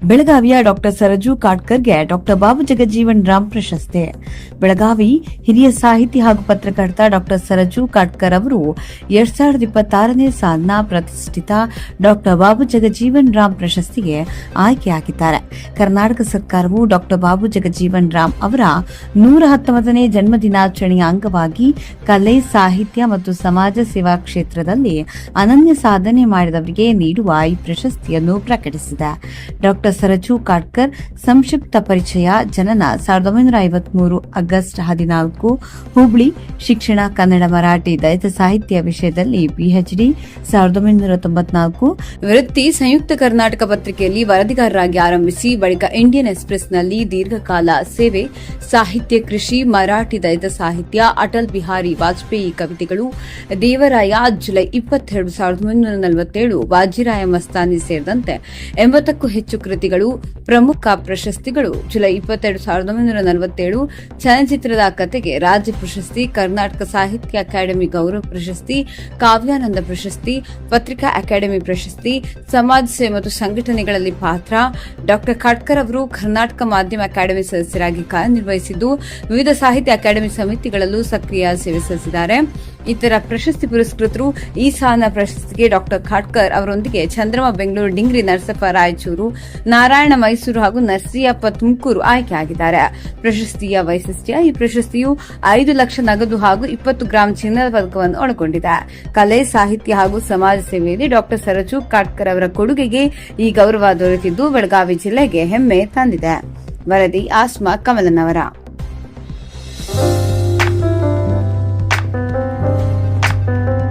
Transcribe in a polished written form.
ಬೆಳಗಾವಿಯ doctor ಸರಜು ಕಾಟ್ಕರ್ಗೆ doctor Babu Jagjivan Ram ಪ್ರಶಸ್ತಿ. ಬೆಳಗಾವಿ ಹಿರಿಯ ಸಾಹಿತಿ ಹಾಗೂ ಪತ್ರಕರ್ತ ಡಾಕ್ಟರ್ ಸರಜು ಕಾಟ್ಕರ್ ಅವರು 2026ನೇ ಸಾಲಿನ ಪ್ರತಿಷ್ಠಿತ ಡಾಕ್ಟರ್ ಬಾಬು ಜಗಜೀವನ್ ರಾಮ್ ಪ್ರಶಸ್ತಿಗೆ ಆಯ್ಕೆಯಾಗಿದ್ದಾರೆ. ಕರ್ನಾಟಕ ಸರ್ಕಾರವು ಡಾಕ್ಟರ್ ಬಾಬು ಜಗಜೀವನ್ ರಾಮ್ ಅವರ 119ನೇ ಜನ್ಮದಿನಾಚರಣೆಯ ಅಂಗವಾಗಿ ಕಲೆ, ಸಾಹಿತ್ಯ ಮತ್ತು ಸಮಾಜ ಸೇವಾ ಕ್ಷೇತ್ರದಲ್ಲಿ ಅನನ್ಯ ಸಾಧನೆ ಮಾಡಿದವರಿಗೆ ನೀಡುವ ಈ ಪ್ರಶಸ್ತಿಯನ್ನು ಪ್ರಕಟಿಸಿದೆ. ಡಾಕ್ಟರ್ ಸರಜು ಕಾಟ್ಕರ್ ಸಂಕ್ಷಿಪ್ತ ಪರಿಚಯ. ಜನನ 1953 ಆಗಸ್ಟ್ 14, ಹುಬ್ಳಿ. ಶಿಕ್ಷಣ ಕನ್ನಡ, ಮರಾಠಿ, ದಲಿತ ಸಾಹಿತ್ಯ ವಿಷಯದಲ್ಲಿ ಪಿಎಚ್ಡಿ 1994. ವೃತ್ತಿ ಸಂಯುಕ್ತ ಕರ್ನಾಟಕ ಪತ್ರಿಕೆಯಲ್ಲಿ ವರದಿಗಾರರಾಗಿ ಆರಂಭಿಸಿ ಬಳಿಕ ಇಂಡಿಯನ್ ಎಕ್ಸ್‌ಪ್ರೆಸ್‌ನಲ್ಲಿ ದೀರ್ಘಕಾಲ ಸೇವೆ. ಸಾಹಿತ್ಯ, ಕೃಷಿ, ಮರಾಠಿ, ದಲಿತ ಸಾಹಿತ್ಯ, ಅಟಲ್ ಬಿಹಾರಿ ವಾಜಪೇಯಿ ಕವಿತೆಗಳು, ದೇವರಾಯ, ಜುಲೈ 22, 1947, ಬಾಜಿರಾಯ ಮಸ್ತಾನಿ ಸೇರಿದಂತೆ 80ಕ್ಕೂ ಹೆಚ್ಚು ಕೃತಿಗಳು. ಪ್ರಮುಖ ಪ್ರಶಸ್ತಿಗಳು: ಜುಲೈ 22, 1947 ಚಲನಚಿತ್ರದ ಕಥೆಗೆ ರಾಜ್ಯ ಪ್ರಶಸ್ತಿ, ಕರ್ನಾಟಕ ಸಾಹಿತ್ಯ ಅಕಾಡೆಮಿ ಗೌರವ ಪ್ರಶಸ್ತಿ, ಕಾವ್ಯಾನಂದ ಪ್ರಶಸ್ತಿ, ಪತ್ರಿಕಾ ಅಕಾಡೆಮಿ ಪ್ರಶಸ್ತಿ, ಸಮಾಜ ಸೇವೆ ಮತ್ತು ಸಂಘಟನೆಗಳಲ್ಲಿ ಪಾತ್ರ. ಡಾಕ್ಟರ್ ಕಾಟ್ಕರ್ ಅವರು ಕರ್ನಾಟಕ ಮಾಧ್ಯಮ ಅಕಾಡೆಮಿ ಸದಸ್ಯರಾಗಿ ಕಾರ್ಯನಿರ್ವಹಿಸಿದ್ದು, ವಿವಿಧ ಸಾಹಿತ್ಯ ಅಕಾಡೆಮಿ ಸಮಿತಿಗಳಲ್ಲೂ ಸಕ್ರಿಯ ಸೇವೆ ಸಲ್ಲಿಸಿದ್ದಾರೆ. ಇತರ ಪ್ರಶಸ್ತಿ ಪುರಸ್ಕೃತರು: ಈ ಸಾಲಿನ ಪ್ರಶಸ್ತಿಗೆ ಡಾಕ್ಟರ್ ಕಾಟ್ಕರ್ ಅವರೊಂದಿಗೆ ಚಂದ್ರಮ ಬೆಂಗಳೂರು, ಡಿಂಗ್ರಿ ನರಸಪ್ಪ ರಾಯಚೂರು, ನಾರಾಯಣ ಮೈಸೂರು ಹಾಗೂ ನರಸಿಯಪ್ಪ ತುಮಕೂರು ಆಯ್ಕೆಯಾಗಿದ್ದಾರೆ. ಪ್ರಶಸ್ತಿಯ ವೈಶಿಷ್ಟ್ಯ: ಈ ಪ್ರಶಸ್ತಿಯು 5 ಲಕ್ಷ ನಗದು ಹಾಗೂ 20 ಗ್ರಾಂ ಚಿನ್ನದ ಪದಕವನ್ನು ಒಳಗೊಂಡಿದೆ. ಕಲೆ, ಸಾಹಿತ್ಯ ಹಾಗೂ ಸಮಾಜ ಸೇವೆಯಲ್ಲಿ ಡಾಕ್ಟರ್ ಸರಜು ಕಾಟ್ಕರ್ ಅವರ ಕೊಡುಗೆಗೆ ಈ ಗೌರವ ದೊರೆತಿದ್ದು ಬೆಳಗಾವಿ ಜಿಲ್ಲೆಗೆ ಹೆಮ್ಮೆ ತಂದಿದೆ. ವರದಿ ಆಸ್ಮಾ ಕಮಲನವರ.